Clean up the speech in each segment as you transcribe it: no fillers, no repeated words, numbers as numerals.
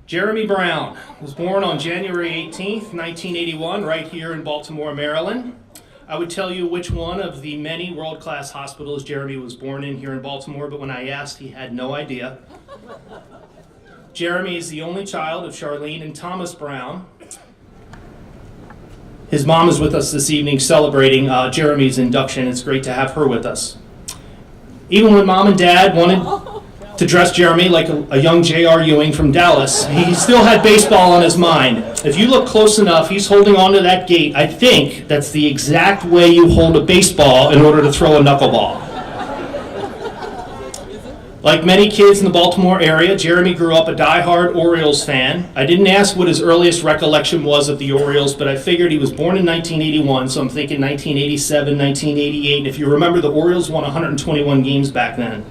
Jeremy Brown was born on January 18th, 1981, right here in Baltimore, Maryland. I would tell you which one of the many world-class hospitals Jeremy was born in here in Baltimore, but when I asked, he had no idea. Jeremy is the only child of Charlene and Thomas Brown. His mom is with us this evening celebrating Jeremy's induction. It's great to have her with us. Even when mom and dad wanted to dress Jeremy like a young J.R. Ewing from Dallas, he still had baseball on his mind. If you look close enough, he's holding onto that gate. I think that's the exact way you hold a baseball in order to throw a knuckleball. Like many kids in the Baltimore area, Jeremy grew up a diehard Orioles fan. I didn't ask what his earliest recollection was of the Orioles, but I figured he was born in 1981, so I'm thinking 1987, 1988. And if you remember, the Orioles won 121 games back then.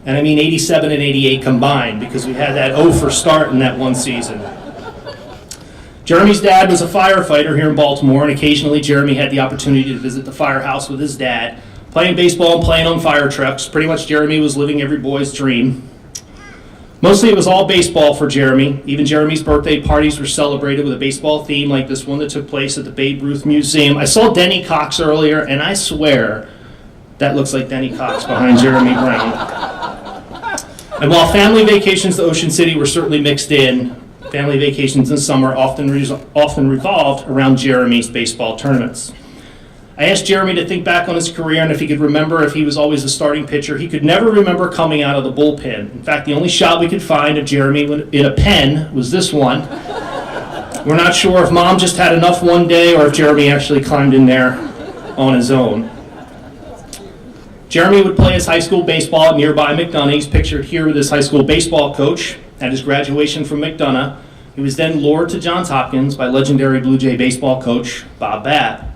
And I mean 87 and 88 combined, because we had that 0 for start in that one season. Jeremy's dad was a firefighter here in Baltimore, and occasionally Jeremy had the opportunity to visit the firehouse with his dad, playing baseball and playing on fire trucks. Pretty much Jeremy was living every boy's dream. Mostly it was all baseball for Jeremy. Even Jeremy's birthday parties were celebrated with a baseball theme like this one that took place at the Babe Ruth Museum. I saw Denny Cox earlier, and I swear that looks like Denny Cox behind Jeremy Brown. And while family vacations to Ocean City were certainly mixed in, family vacations in summer often revolved around Jeremy's baseball tournaments. I asked Jeremy to think back on his career and if he could remember if he was always a starting pitcher. He could never remember coming out of the bullpen. In fact, the only shot we could find of Jeremy in a pen was this one. We're not sure if mom just had enough one day or if Jeremy actually climbed in there on his own. Jeremy would play his high school baseball at nearby McDonough. He's pictured here with his high school baseball coach at his graduation from McDonough. He was then lured to Johns Hopkins by legendary Blue Jay baseball coach Bob Babb.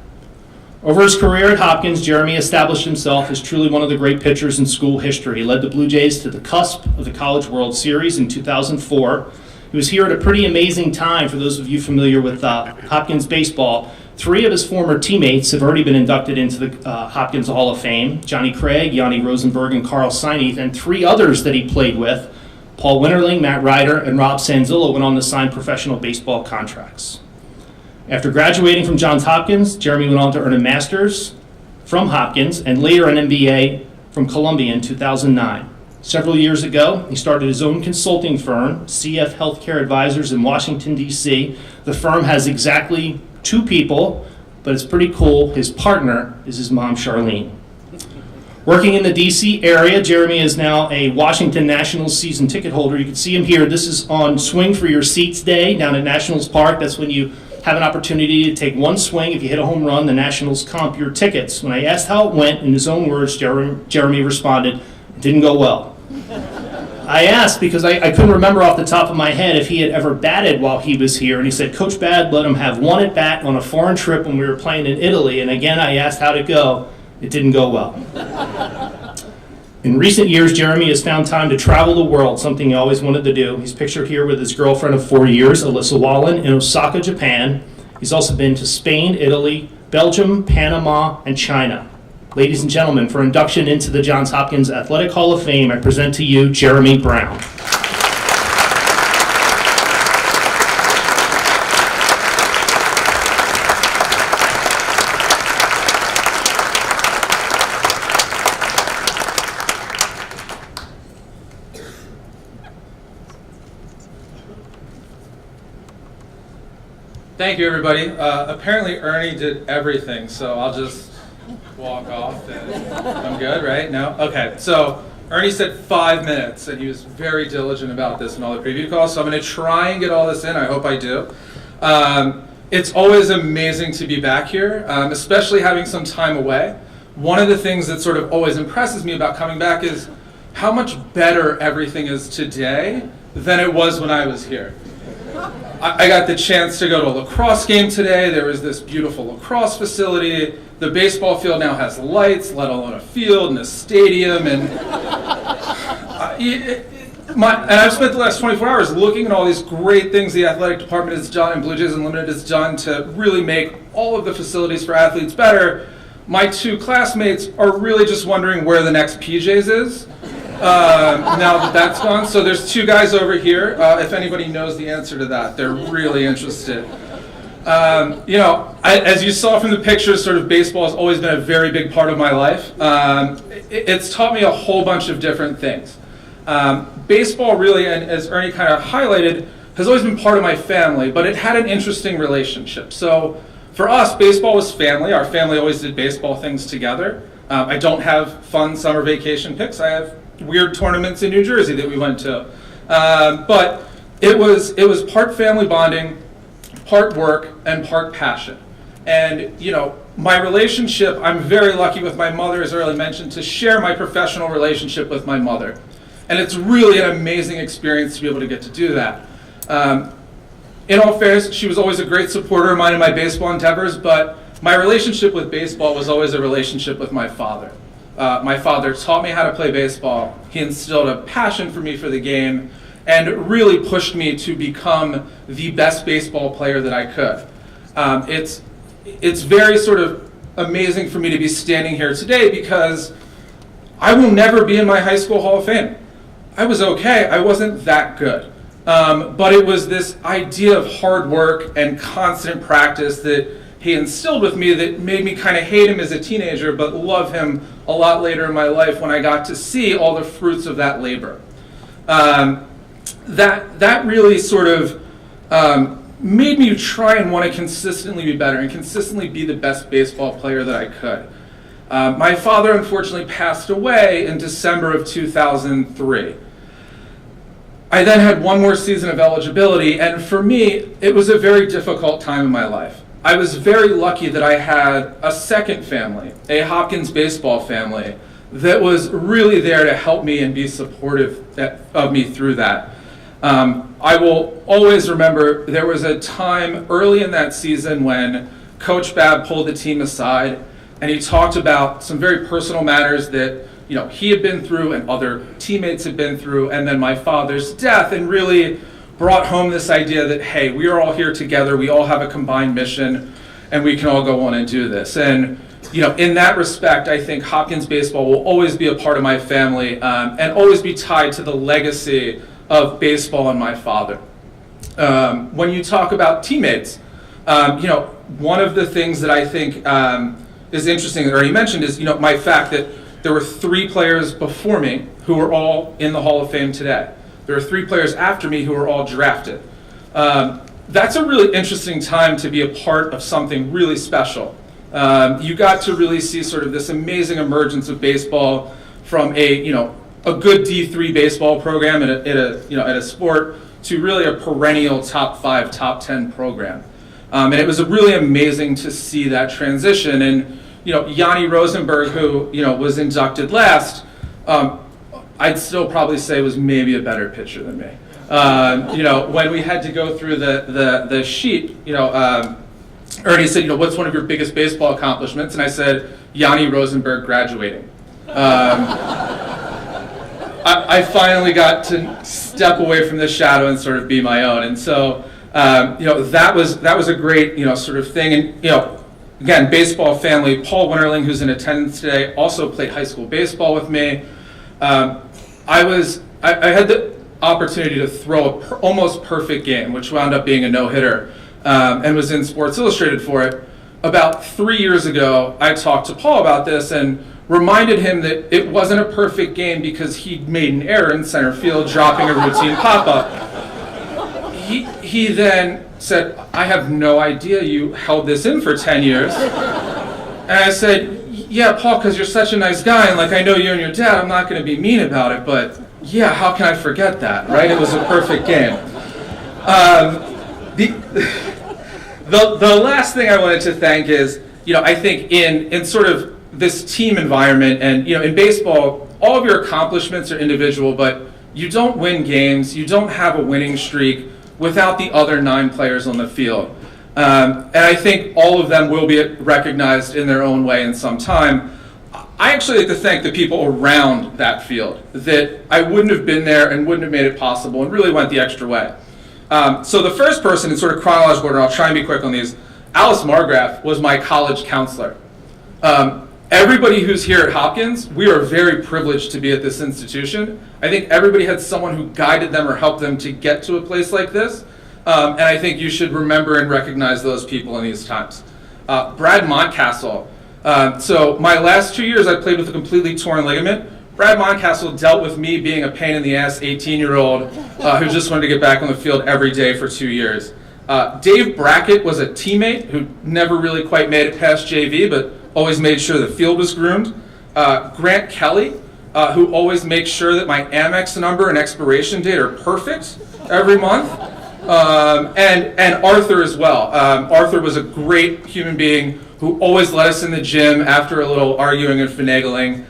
Over his career at Hopkins, Jeremy established himself as truly one of the great pitchers in school history. He led the Blue Jays to the cusp of the College World Series in 2004. He was here at a pretty amazing time for those of you familiar with Hopkins baseball. 3 of his former teammates have already been inducted into the Hopkins Hall of Fame: Johnny Craig, Yanni Rosenberg, and Carl Seineath, and 3 others that he played with, Paul Winterling, Matt Ryder, and Rob Sanzillo, went on to sign professional baseball contracts. After graduating from Johns Hopkins, Jeremy went on to earn a master's from Hopkins and later an MBA from Columbia in 2009. Several years ago, he started his own consulting firm, CF Healthcare Advisors in Washington, D.C. The firm has exactly 2 people, but it's pretty cool. His partner is his mom, Charlene. Working in the D.C. area, Jeremy is now a Washington Nationals season ticket holder. You can see him here. This is on Swing for Your Seats Day down at Nationals Park. That's when you have an opportunity to take one swing. If you hit a home run, the Nationals comp your tickets. When I asked how it went, in his own words, Jeremy responded, "It didn't go well." I asked because I couldn't remember off the top of my head if he had ever batted while he was here, and he said Coach Babb let him have 1 at bat on a foreign trip when we were playing in Italy, and again I asked how'd it go. It didn't go well. In recent years, Jeremy has found time to travel the world, something he always wanted to do. He's pictured here with his girlfriend of 4 years, Alyssa Wallen, in Osaka, Japan. He's also been to Spain, Italy, Belgium, Panama, and China. Ladies and gentlemen, for induction into the Johns Hopkins Athletic Hall of Fame, I present to you Jeremy Brown. Thank you, everybody. Apparently Ernie did everything, so I'll just walk off and I'm good, right? No? Okay, so Ernie said 5 minutes, and he was very diligent about this in all the preview calls, so I'm going to try and get all this in. I hope I do. It's always amazing to be back here, especially having some time away. One of the things that sort of always impresses me about coming back is how much better everything is today than it was when I was here. I got the chance to go to a lacrosse game today. There was this beautiful lacrosse facility. The baseball field now has lights, let alone a field and a stadium. And I've spent the last 24 hours looking at all these great things the athletic department has done and Blue Jays Unlimited has done to really make all of the facilities for athletes better. My 2 classmates are really just wondering where the next PJs is. now that that's gone. So there's two guys over here. If anybody knows the answer to that, they're really interested. As you saw from the pictures, sort of baseball has always been a very big part of my life. It's taught me a whole bunch of different things. Baseball really, and as Ernie kind of highlighted, has always been part of my family, but it had an interesting relationship. So for us, baseball was family. Our family always did baseball things together. I don't have fun summer vacation pics. I have weird tournaments in New Jersey that we went to. But it was part family bonding, part work, and part passion. And, my relationship, I'm very lucky with my mother, as earlier mentioned, to share my professional relationship with my mother. And it's really an amazing experience to be able to get to do that. In all fairness, she was always a great supporter of mine in my baseball endeavors, but my relationship with baseball was always a relationship with my father. My father taught me how to play baseball. He instilled a passion for me for the game and really pushed me to become the best baseball player that I could. It's very sort of amazing for me to be standing here today because I will never be in my high school Hall of Fame. I was okay. I wasn't that good. But it was this idea of hard work and constant practice that he instilled with me that made me kind of hate him as a teenager, but love him a lot later in my life when I got to see all the fruits of that labor. That really sort of made me try and want to consistently be better and consistently be the best baseball player that I could. My father unfortunately passed away in December of 2003. I then had one more season of eligibility, and for me, it was a very difficult time in my life. I was very lucky that I had a second family, a Hopkins baseball family, that was really there to help me and be supportive of me through that. I will always remember there was a time early in that season when Coach Babb pulled the team aside, and he talked about some very personal matters that he had been through and other teammates had been through, and then my father's death, and really brought home this idea that, hey, we are all here together, we all have a combined mission, and we can all go on and do this. And in that respect, I think Hopkins baseball will always be a part of my family and always be tied to the legacy of baseball and my father. When you talk about teammates, one of the things that I think is interesting that Ernie mentioned is my fact that there were 3 players before me who were all in the Hall of Fame today. There are 3 players after me who were all drafted. That's a really interesting time to be a part of something really special. You got to really see sort of this amazing emergence of baseball from a good D3 baseball program at a sport to really a perennial top 5, top 10 program. And it was really amazing to see that transition. And Yanni Rosenberg, who was inducted last, I'd still probably say was maybe a better pitcher than me. When we had to go through the sheet, Ernie said, what's one of your biggest baseball accomplishments? And I said, Yanni Rosenberg graduating. I finally got to step away from the shadow and sort of be my own. And so, that was a great, sort of thing. And, again, baseball family, Paul Winterling, who's in attendance today, also played high school baseball with me. I had the opportunity to throw an almost perfect game, which wound up being a no-hitter, and was in Sports Illustrated for it. About 3 years ago, I talked to Paul about this and reminded him that it wasn't a perfect game because he'd made an error in center field, dropping a routine pop-up. He then said, I have no idea you held this in for 10 years. And I said, yeah, Paul, because you're such a nice guy, and I know you and your dad, I'm not going to be mean about it, but yeah, how can I forget that, right? It was a perfect game. The last thing I wanted to thank is, I think in sort of this team environment, and in baseball, all of your accomplishments are individual, but you don't win games, you don't have a winning streak without the other 9 players on the field. And I think all of them will be recognized in their own way in some time. I actually like to thank the people around that field that I wouldn't have been there and wouldn't have made it possible and really went the extra way. So the first person in sort of chronological order, I'll try and be quick on these, Alice Margraf was my college counselor. everybody who's here at Hopkins, we are very privileged to be at this institution. I think everybody had someone who guided them or helped them to get to a place like this. And I think you should remember and recognize those people in these times. Brad Montcastle. So my last 2 years, I played with a completely torn ligament. Brad Montcastle dealt with me being a pain in the ass 18-year-old who just wanted to get back on the field every day for 2 years. Dave Brackett was a teammate who never really quite made it past JV, but always made sure the field was groomed. Grant Kelly, who always makes sure that my Amex number and expiration date are perfect every month. And Arthur as well. Arthur was a great human being who always let us in the gym after a little arguing and finagling.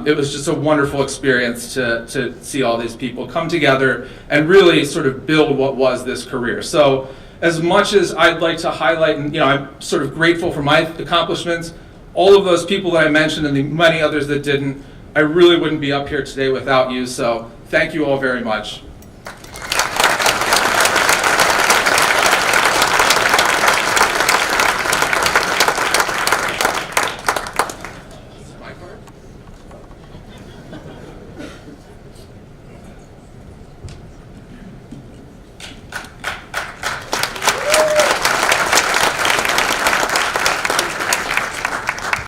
It was just a wonderful experience to see all these people come together and really sort of build what was this career. So as much as I'd like to highlight, and I'm sort of grateful for my accomplishments, all of those people that I mentioned and the many others that didn't, I really wouldn't be up here today without you. So thank you all very much.